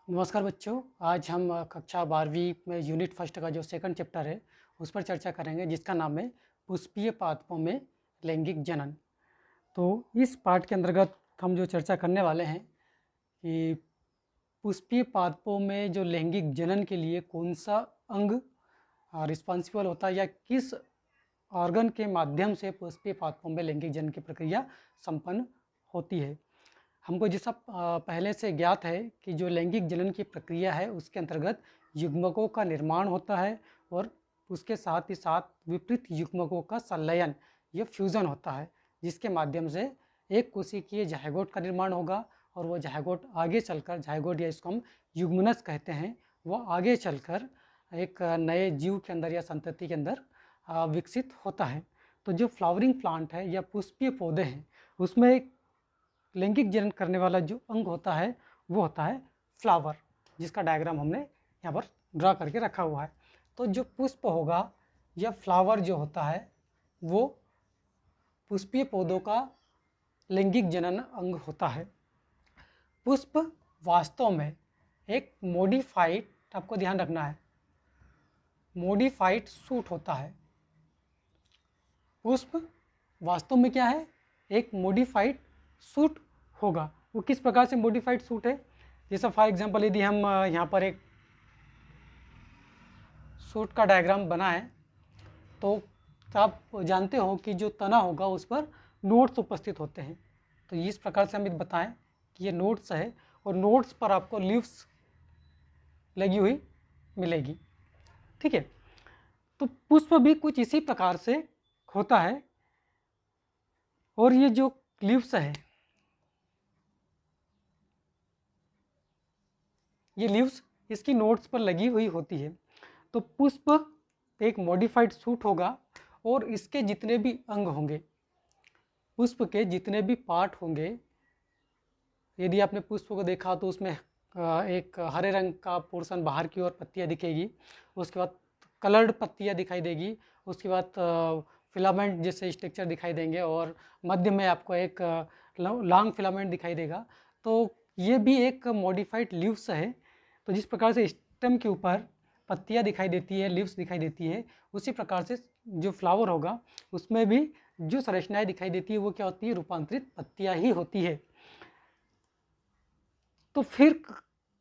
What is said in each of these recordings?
नमस्कार बच्चों। आज हम कक्षा 12वीं में यूनिट फर्स्ट का जो सेकंड चैप्टर है उस पर चर्चा करेंगे, जिसका नाम है पुष्पीय पादपों में लैंगिक जनन। तो इस पाठ के अंतर्गत हम जो चर्चा करने वाले हैं कि पुष्पीय पादपों में जो लैंगिक जनन के लिए कौन सा अंग रिस्पॉन्सिबल होता है या किस ऑर्गन के माध्यम से पुष्पीय पादपों में लैंगिक जनन की प्रक्रिया संपन्न होती है। हमको जैसा पहले से ज्ञात है कि जो लैंगिक जनन की प्रक्रिया है उसके अंतर्गत युग्मकों का निर्माण होता है और उसके साथ ही साथ विपरीत युग्मकों का संलयन या फ्यूज़न होता है, जिसके माध्यम से एक कोशिकीय जायगोट का निर्माण होगा और वो जायगोट आगे चलकर, जायगोट या इसको हम युग्मनस कहते हैं, वो आगे चलकर एक नए जीव के अंदर या संतति के अंदर विकसित होता है। तो जो फ्लावरिंग प्लांट है या पुष्पीय पौधे हैं उसमें एक लैंगिक जनन करने वाला जो अंग होता है वो होता है फ्लावर, जिसका डायग्राम हमने यहाँ पर ड्रा करके रखा हुआ है। तो जो पुष्प होगा या फ्लावर जो होता है वो पुष्पीय पौधों का लैंगिक जनन अंग होता है। पुष्प वास्तव में एक मॉडिफाइड, आपको ध्यान रखना है, मॉडिफाइड सूट होता है। पुष्प वास्तव में क्या है? एक मॉडिफाइड सूट होगा। वो किस प्रकार से मॉडिफाइड सूट है? जैसा फॉर एग्जांपल यदि हम यहाँ पर एक सूट का डायग्राम बनाएं तो आप जानते हो कि जो तना होगा उस पर नोड्स उपस्थित होते हैं। तो इस प्रकार से हम बताएं कि ये नोड्स है और नोड्स पर आपको लीव्स लगी हुई मिलेगी। ठीक है, तो पुष्प भी कुछ इसी प्रकार से होता है और ये जो लीव्स है, ये लीव्स इसकी नोड्स पर लगी हुई होती है। तो पुष्प एक मॉडिफाइड सूट होगा और इसके जितने भी अंग होंगे, पुष्प के जितने भी पार्ट होंगे, यदि आपने पुष्प को देखा तो उसमें एक हरे रंग का पोर्शन बाहर की ओर पत्तियां दिखेगी, उसके बाद कलर्ड पत्तियां दिखाई देगी, उसके बाद फिलामेंट जैसे स्ट्रक्चर दिखाई देंगे और मध्य में आपको एक लॉन्ग फिलामेंट दिखाई देगा। तो ये भी एक मॉडिफाइड लीव्स है। तो जिस प्रकार से स्टेम के ऊपर पत्तियां दिखाई देती है, लीव्स दिखाई देती है, उसी प्रकार से जो फ्लावर होगा उसमें भी जो संरचनाएं दिखाई देती है वो क्या होती है? रूपांतरित पत्तियां ही होती है। तो फिर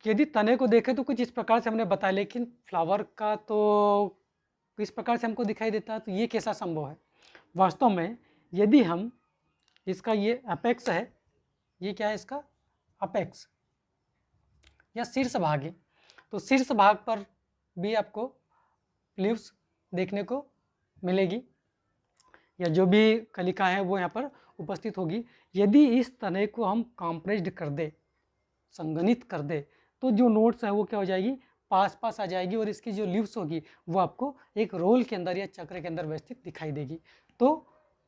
यदि तने को देखें तो कुछ इस प्रकार से हमने बताया, लेकिन फ्लावर का तो इस प्रकार से हमको दिखाई देता है। तो ये कैसा संभव है? वास्तव में यदि हम इसका ये अपेक्स है, ये क्या है? इसका अपेक्स या शीर्ष भाग है। तो शीर्ष भाग पर भी आपको लीव्स देखने को मिलेगी या जो भी कलिका है वो यहाँ पर उपस्थित होगी। यदि इस तने को हम कॉम्प्रेस्ड कर दे, संघनित कर दे, तो जो नोट्स है वो क्या हो जाएगी? पास पास आ जाएगी और इसकी जो लीव्स होगी वो आपको एक रोल के अंदर या चक्र के अंदर व्यवस्थित दिखाई देगी। तो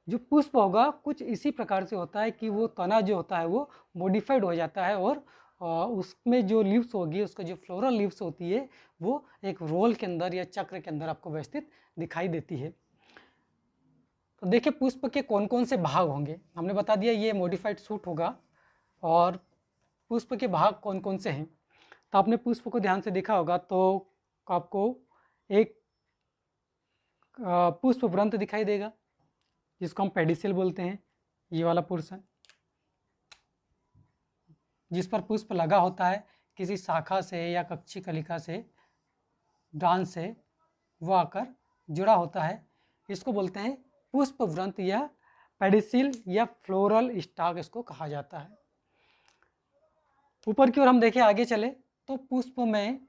जो पुष्प होगा कुछ इसी प्रकार से होता है कि वो तना जो होता है वो मॉडिफाइड हो जाता है और उसमें जो लीव्स होगी, उसका जो फ्लोरल लीव्स होती है वो एक रोल के अंदर या चक्र के अंदर आपको व्यवस्थित दिखाई देती है। तो देखिए पुष्प के कौन कौन से भाग होंगे। हमने बता दिया ये मॉडिफाइड सूट होगा और पुष्प के भाग कौन कौन से हैं। तो आपने पुष्प को ध्यान से देखा होगा तो आपको एक पुष्प व्रंत दिखाई देगा जिसको हम पेडिसिल बोलते हैं, ये वाला पोर्शन जिस पर पुष्प लगा होता है किसी शाखा से या कक्षी कलिका से, डांस से वो आकर जुड़ा होता है, इसको बोलते हैं पुष्प व्रंत या पेडिसिल या फ्लोरल स्टॉक इसको कहा जाता है। ऊपर की ओर हम देखें, आगे चले तो पुष्प में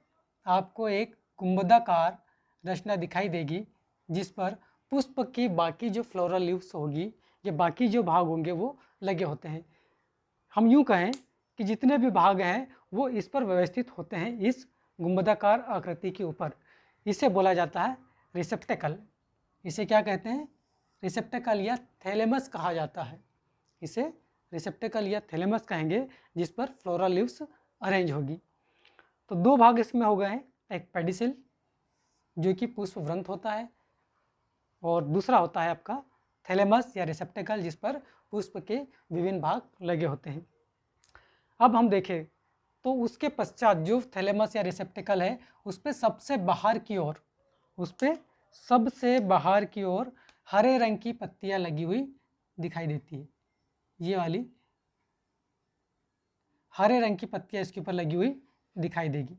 आपको एक गुंबदाकार रचना दिखाई देगी जिस पर पुष्प की बाकी जो फ्लोरल लीव्स होगी या बाकी जो भाग होंगे वो लगे होते हैं। हम यूँ कहें कि जितने भी भाग हैं वो इस पर व्यवस्थित होते हैं, इस गुंबदाकार आकृति के ऊपर। इसे बोला जाता है रिसेप्टेकल। इसे क्या कहते हैं? रिसेप्टेकल या थैलेमस कहा जाता है। इसे रिसेप्टेकल या थैलेमस कहेंगे जिस पर फ्लोरल लीव्स अरेंज होगी। तो दो भाग इसमें हो गए हैं, एक पेडिसिल जो कि पुष्प व्रंत होता है और दूसरा होता है आपका थैलेमस या रिसेप्टेकल जिस पर पुष्प के विभिन्न भाग लगे होते हैं। अब हम देखें तो उसके पश्चात जो थैलेमस या रिसेप्टिकल है उस पर सबसे बाहर की ओर, उस पर सबसे बाहर की ओर हरे रंग की पत्तियां लगी हुई दिखाई देती है। ये वाली हरे रंग की पत्तियां इसके ऊपर लगी हुई दिखाई देगी।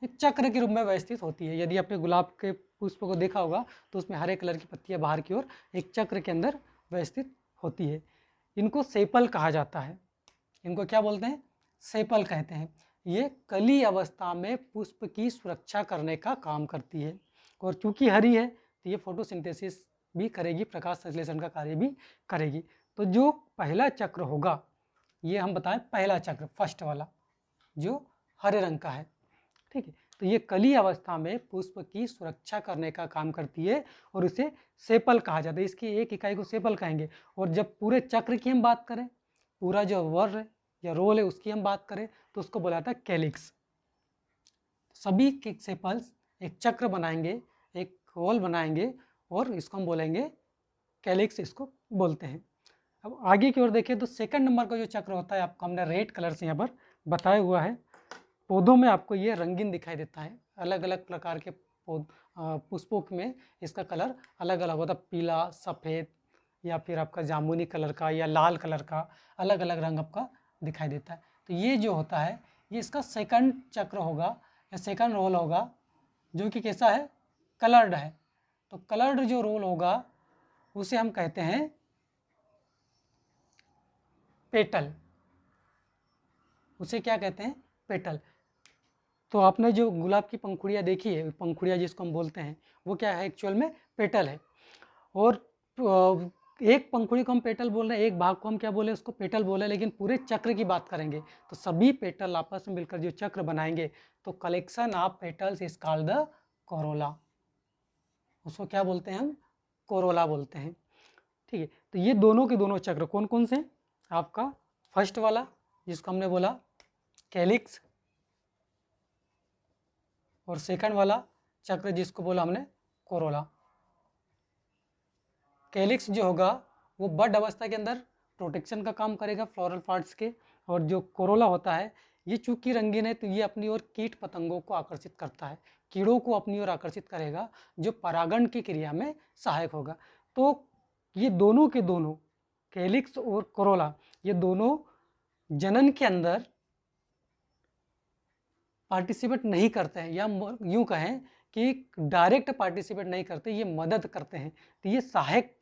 एक चक्र के रूप में व्यवस्थित होती है। यदि आपने गुलाब के पुष्प को देखा होगा तो उसमें हरे कलर की पत्तियां बाहर की ओर एक चक्र के अंदर व्यवस्थित होती है। इनको सेपल कहा जाता है। इनको क्या बोलते हैं? सेपल कहते हैं। ये कली अवस्था में पुष्प की सुरक्षा करने का काम करती है और चूंकि हरी है तो ये फोटोसिंथेसिस भी करेगी, प्रकाश संश्लेषण का कार्य भी करेगी। तो जो पहला चक्र होगा, ये हम बताएं पहला चक्र, फर्स्ट वाला जो हरे रंग का है, ठीक है। तो ये कली अवस्था में पुष्प की सुरक्षा करने का काम करती है और उसे सेपल कहा जाता है। इसकी एक इकाई को सेपल कहेंगे। और जब पूरे चक्र की हम बात करें, पूरा जो वर्ग है या रोल है उसकी हम बात करें तो उसको बोला जाता है कैलिक्स। सभी के सेपल्स एक चक्र बनाएंगे, एक रोल बनाएंगे और इसको हम बोलेंगे कैलिक्स, इसको बोलते हैं। अब आगे की ओर देखें तो सेकंड नंबर का जो चक्र होता है, आपको हमने रेड कलर से यहाँ पर बताया हुआ है। पौधों में आपको ये रंगीन दिखाई देता है। अलग अलग प्रकार के पुष्पों में इसका कलर अलग अलग होता है, पीला, सफ़ेद या फिर आपका जामुनी कलर का या लाल कलर का, अलग अलग रंग आपका दिखाई देता है। तो ये जो होता है ये इसका सेकंड चक्र होगा या सेकंड रोल होगा, जो कि कैसा है? कलर्ड है। तो कलर्ड जो रोल होगा उसे हम कहते हैं पेटल। उसे क्या कहते हैं? पेटल। तो आपने जो गुलाब की पंखुड़ियाँ देखी है, पंखुड़ियाँ जिसको हम बोलते हैं, वो क्या है? एक्चुअल में पेटल है। और एक पंखुड़ी को हम पेटल बोल रहे हैं, एक भाग को हम क्या बोले? उसको पेटल बोले। लेकिन पूरे चक्र की बात करेंगे तो सभी पेटल आपस में मिलकर जो चक्र बनाएंगे तो collection of petals is called the Corolla. उसको क्या बोलते हैं हम? कोरोला बोलते हैं, ठीक है। तो ये दोनों के दोनों चक्र कौन कौन से? आपका फर्स्ट वाला जिसको हमने बोला कैलिक्स, और सेकंड वाला चक्र जिसको बोला हमने कोरोला। कैलिक्स जो होगा वो बड अवस्था के अंदर प्रोटेक्शन का काम करेगा फ्लोरल पार्ट्स के, और जो कोरोला होता है ये चूंकि रंगीन है तो ये अपनी ओर कीट पतंगों को आकर्षित करता है, कीड़ों को अपनी ओर आकर्षित करेगा, जो परागण की क्रिया में सहायक होगा। तो ये दोनों के दोनों, कैलिक्स और कोरोला, ये दोनों जनन के अंदर पार्टिसिपेट नहीं करते हैं, या यूँ कहें कि डायरेक्ट पार्टिसिपेट नहीं करते, ये मदद करते हैं। तो ये सहायक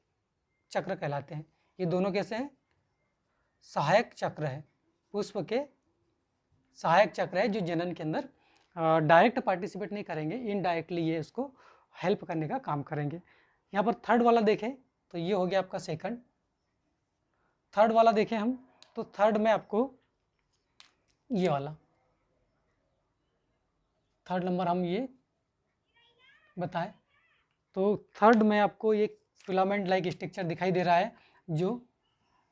चक्र कहलाते हैं। ये दोनों कैसे हैं? सहायक चक्र है, पुष्प के सहायक चक्र है, जो जनन के अंदर डायरेक्ट पार्टिसिपेट नहीं करेंगे, इनडायरेक्टली ये इसको हेल्प करने का काम करेंगे। यहाँ पर थर्ड वाला देखें तो ये हो गया आपका सेकंड। थर्ड वाला देखें हम तो थर्ड में आपको ये वाला, थर्ड नंबर हम ये बताएं तो थर्ड में आपको एक फिलामेंट लाइक स्ट्रक्चर दिखाई दे रहा है जो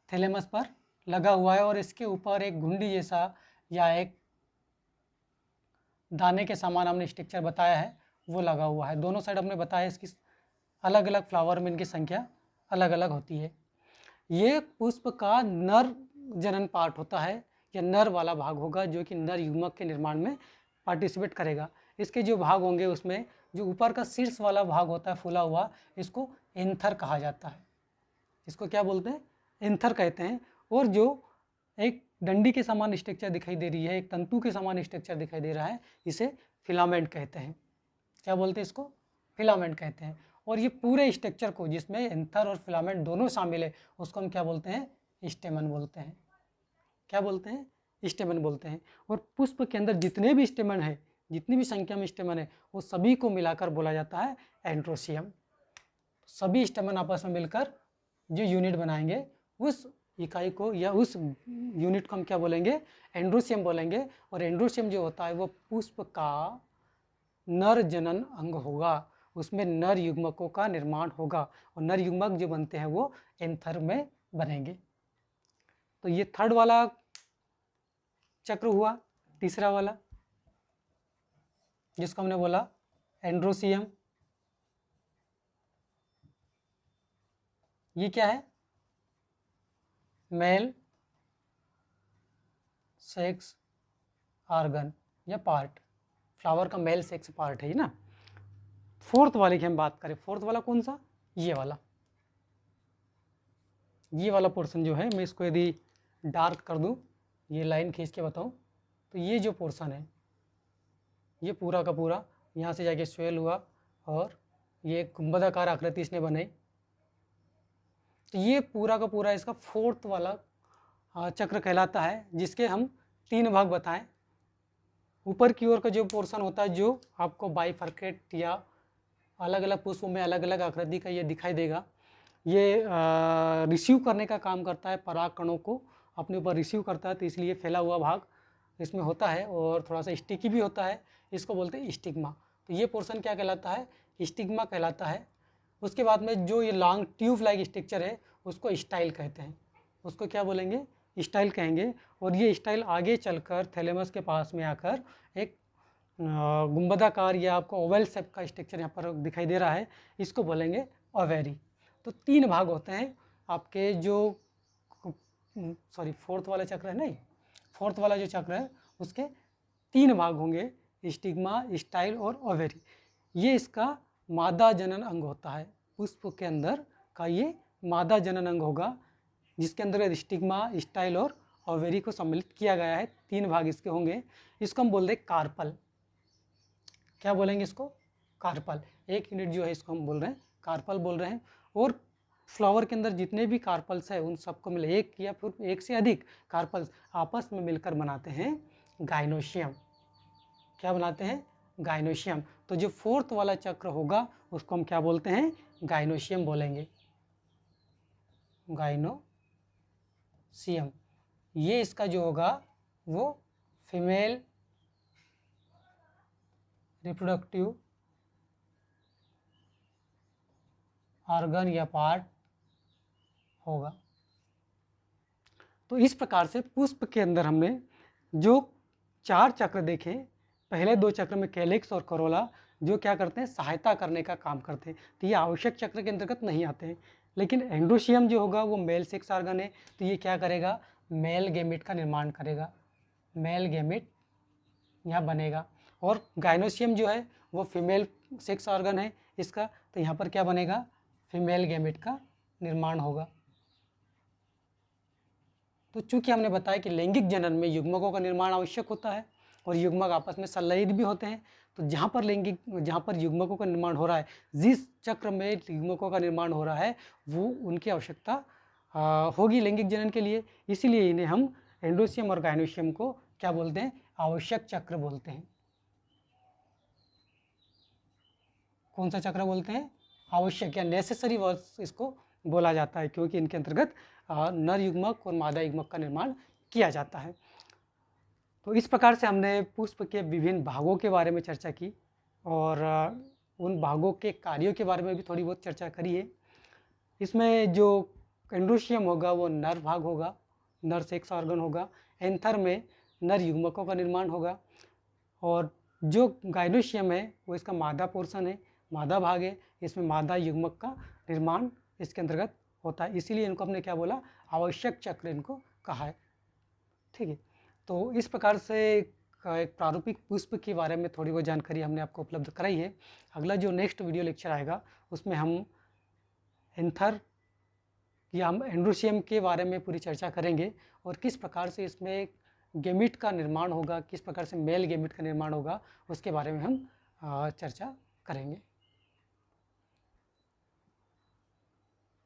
थैलेमस पर लगा हुआ है, और इसके ऊपर एक घुंडी जैसा या एक दाने के समान हमने स्ट्रक्चर बताया है वो लगा हुआ है। दोनों साइड हमने बताया इसकी अलग अलग फ्लावर में इनकी संख्या अलग अलग होती है। ये पुष्प का नर जनन पार्ट होता है या नर वाला भाग होगा, जो कि नर युग्मक के निर्माण में पार्टिसिपेट करेगा। इसके जो भाग होंगे उसमें जो ऊपर का शीर्ष वाला भाग होता है फूला हुआ, इसको एंथर कहा जाता है। इसको क्या बोलते हैं? एंथर कहते हैं। और जो एक डंडी के समान स्ट्रक्चर दिखाई दे रही है, एक तंतु के समान स्ट्रक्चर दिखाई दे रहा है, इसे फिलामेंट कहते हैं। क्या बोलते हैं इसको? फिलामेंट कहते हैं। और ये पूरे स्ट्रक्चर को जिसमें एंथर और फिलामेंट दोनों शामिल है उसको हम क्या बोलते हैं? स्टेमन बोलते हैं। क्या बोलते हैं? स्टेमन बोलते हैं। और पुष्प के अंदर जितने भी स्टेमन है, जितनी भी संख्या में स्टेमन है, वो सभी को मिलाकर बोला जाता है एंड्रोसियम। सभी स्टेमन आपस में मिलकर जो यूनिट बनाएंगे उस इकाई को या उस यूनिट को हम क्या बोलेंगे? एंड्रोसियम बोलेंगे। और एंड्रोसियम जो होता है वो पुष्प का नर जनन अंग होगा, उसमें नर युग्मकों का निर्माण होगा, और नर युग्मक जो बनते हैं वो एंथर में बनेंगे। तो ये थर्ड वाला चक्र हुआ। तीसरा वाला जिसको हमने बोला एंड्रोसियम, ये क्या है? मेल सेक्स ऑर्गन या पार्ट, फ्लावर का मेल सेक्स पार्ट है ना। फोर्थ वाले की हम बात करें, फोर्थ वाला कौन सा, ये वाला पोर्शन जो है, मैं इसको यदि डार्क कर दूं, ये लाइन खींच के बताऊं, तो ये जो पोर्शन है ये पूरा का पूरा यहाँ से जाके स्वेल हुआ और ये गुंबदाकार आकृति इसने बनाई। तो ये पूरा का पूरा इसका फोर्थ वाला चक्र कहलाता है, जिसके हम 3 भाग बताएं। ऊपर की ओर का जो पोर्शन होता है, जो आपको बाइफर्केट या अलग अलग पुष्पों में अलग अलग आकृति का ये दिखाई देगा, ये रिसीव करने का काम करता है, पराग कणों को अपने ऊपर रिसीव करता है, तो इसलिए फैला हुआ भाग इसमें होता है और थोड़ा सा स्टिकी भी होता है, इसको बोलते हैं स्टिग्मा। तो ये पोर्शन क्या कहलाता है, स्टिग्मा कहलाता है। उसके बाद में जो ये लॉन्ग ट्यूब लाइक स्ट्रक्चर है उसको स्टाइल कहते हैं, उसको क्या बोलेंगे, स्टाइल कहेंगे। और ये स्टाइल आगे चलकर थैलेमस के पास में आकर एक गुंबदाकार या आपको ओवल शेप का स्ट्रक्चर यहाँ पर दिखाई दे रहा है, इसको बोलेंगे ओवेरी। तो 3 भाग होते हैं आपके जो फोर्थ वाला चक्र है, नहीं, फोर्थ वाला जो चक्र है उसके 3 भाग होंगे, स्टिग्मा, स्टाइल और ओवेरी। ये इसका मादा जनन अंग होता है, पुष्प के अंदर का ये मादा जनन अंग होगा, जिसके अंदर स्टिग्मा, स्टाइल और ओवेरी को सम्मिलित किया गया है। 3 भाग इसके होंगे। इसको हम बोल रहे हैं कार्पल। क्या बोलेंगे इसको, कार्पल। एक यूनिट जो है इसको हम बोल रहे हैं कार्पल बोल रहे हैं। और फ्लावर के अंदर जितने भी कार्पल्स है उन सबको मिले, एक या फिर एक से अधिक कार्पल्स आपस में मिलकर बनाते हैं गाइनोशियम। क्या बनाते हैं, गाइनोशियम। तो जो फोर्थ वाला चक्र होगा उसको हम क्या बोलते हैं, गाइनोशियम बोलेंगे, गाइनोशियम। ये इसका जो होगा वो फीमेल रिप्रोडक्टिव ऑर्गन या पार्ट होगा। तो इस प्रकार से पुष्प के अंदर हमने जो 4 चक्र देखे, पहले 2 चक्र में कैलिक्स और करोला जो क्या करते हैं, सहायता करने का काम करते हैं, तो ये आवश्यक चक्र के अंतर्गत नहीं आते हैं। लेकिन एंड्रोशियम जो होगा वो मेल सेक्स ऑर्गन है, तो ये क्या करेगा, मेल गैमेट का निर्माण करेगा, मेल गैमेट यहाँ बनेगा। और गाइनोशियम जो है वो फीमेल सेक्स ऑर्गन है इसका, तो यहाँ पर क्या बनेगा, फीमेल गैमेट का निर्माण होगा। तो चूंकि हमने बताया कि लैंगिक जनन में युग्मकों का निर्माण आवश्यक होता है और युग्मक आपस में संलयित भी होते हैं, तो जहाँ पर युग्मकों का निर्माण हो रहा है, जिस चक्र में युग्मकों का निर्माण हो रहा है, वो उनकी आवश्यकता होगी लैंगिक जनन के लिए। इसीलिए इन्हें हम एंड्रोशियम और गाइनोशियम को क्या बोलते हैं, आवश्यक चक्र बोलते हैं। कौन सा चक्र बोलते हैं, आवश्यक या नेसेसरी वर्ड्स इसको बोला जाता है, क्योंकि इनके अंतर्गत नर युग्मक और मादा युग्मक का निर्माण किया जाता है। तो इस प्रकार से हमने पुष्प के विभिन्न भागों के बारे में चर्चा की और उन भागों के कार्यों के बारे में भी थोड़ी बहुत चर्चा करी है। इसमें जो एंड्रोशियम होगा वो नर भाग होगा, नर सेक्स ऑर्गन होगा। एंथर में नर युग्मकों का निर्माण होगा और जो गाइनोशियम है वो इसका मादा पोर्शन है, मादा भाग है, इसमें मादा युग्मक का निर्माण इसके अंतर्गत होता है। इसीलिए इनको हमने क्या बोला, आवश्यक चक्र इनको कहा है। ठीक है, तो इस प्रकार से एक प्रारूपिक पुष्प के बारे में थोड़ी बहुत जानकारी हमने आपको उपलब्ध कराई है। अगला जो नेक्स्ट वीडियो लेक्चर आएगा उसमें हम एंथर या हम एंड्रोशियम के बारे में पूरी चर्चा करेंगे और किस प्रकार से इसमें गैमीट का निर्माण होगा, किस प्रकार से मेल गैमीट का निर्माण होगा, उसके बारे में हम चर्चा करेंगे।